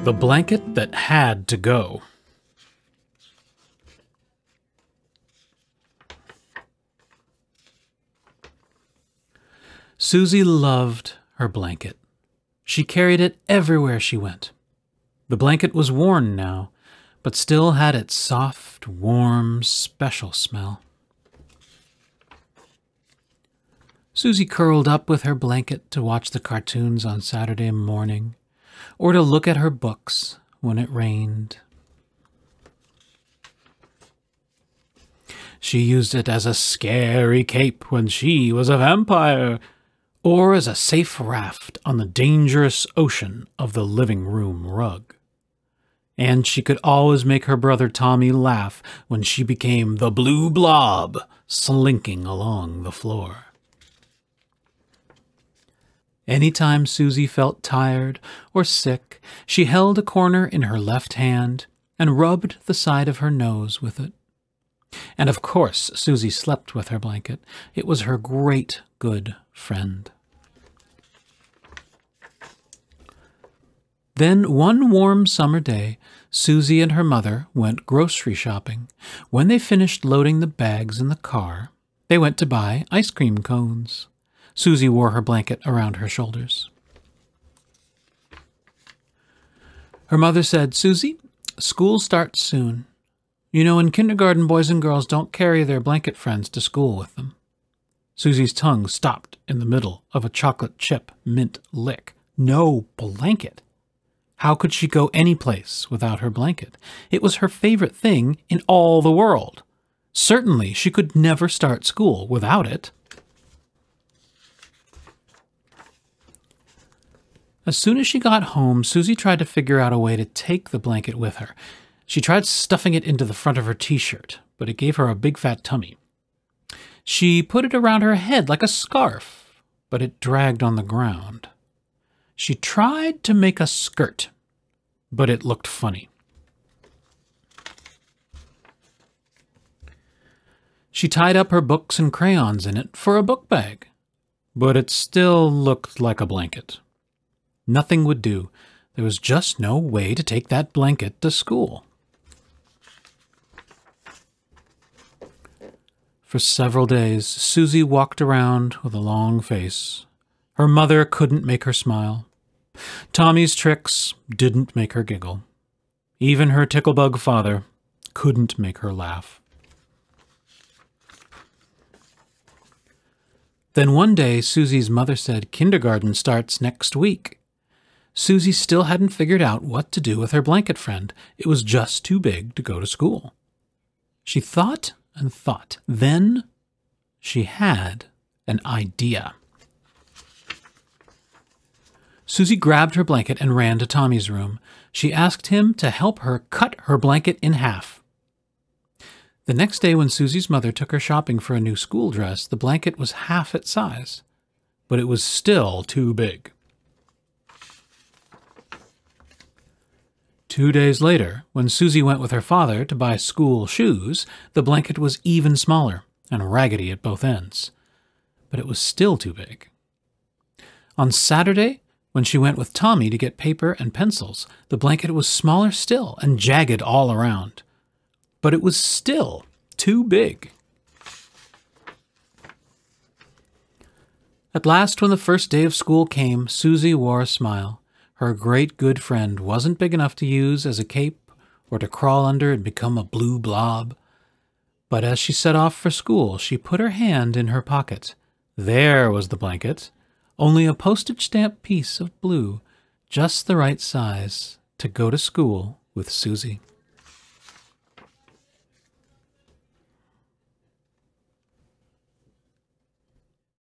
The blanket that had to go. Susie loved her blanket. She carried it everywhere she went. The blanket was worn now, but still had its soft, warm, special smell. Susie curled up with her blanket to watch the cartoons on Saturday morning, or to look at her books when it rained. She used it as a scary cape when she was a vampire, or as a safe raft on the dangerous ocean of the living room rug. And she could always make her brother Tommy laugh when she became the blue blob slinking along the floor. Anytime Susie felt tired or sick, she held a corner in her left hand and rubbed the side of her nose with it. And of course, Susie slept with her blanket. It was her great good friend. Then one warm summer day, Susie and her mother went grocery shopping. When they finished loading the bags in the car, they went to buy ice cream cones. Susie wore her blanket around her shoulders. Her mother said, "Susie, school starts soon. You know, in kindergarten, boys and girls don't carry their blanket friends to school with them." Susie's tongue stopped in the middle of a chocolate chip mint lick. No blanket. How could she go any place without her blanket? It was her favorite thing in all the world. Certainly, she could never start school without it. As soon as she got home, Susie tried to figure out a way to take the blanket with her. She tried stuffing it into the front of her t-shirt, but it gave her a big fat tummy. She put it around her head like a scarf, but it dragged on the ground. She tried to make a skirt, but it looked funny. She tied up her books and crayons in it for a book bag, but it still looked like a blanket. Nothing would do. There was just no way to take that blanket to school. For several days, Susie walked around with a long face. Her mother couldn't make her smile. Tommy's tricks didn't make her giggle. Even her ticklebug father couldn't make her laugh. Then one day, Susie's mother said, "Kindergarten starts next week." Susie still hadn't figured out what to do with her blanket friend. It was just too big to go to school. She thought and thought. Then she had an idea. Susie grabbed her blanket and ran to Tommy's room. She asked him to help her cut her blanket in half. The next day when Susie's mother took her shopping for a new school dress, the blanket was half its size, but it was still too big. 2 days later, when Susie went with her father to buy school shoes, the blanket was even smaller and raggedy at both ends, but it was still too big. On Saturday, when she went with Tommy to get paper and pencils, the blanket was smaller still and jagged all around, but it was still too big. At last, when the first day of school came, Susie wore a smile. Her great good friend wasn't big enough to use as a cape or to crawl under and become a blue blob. But as she set off for school, she put her hand in her pocket. There was the blanket, only a postage stamp piece of blue, just the right size to go to school with Susie.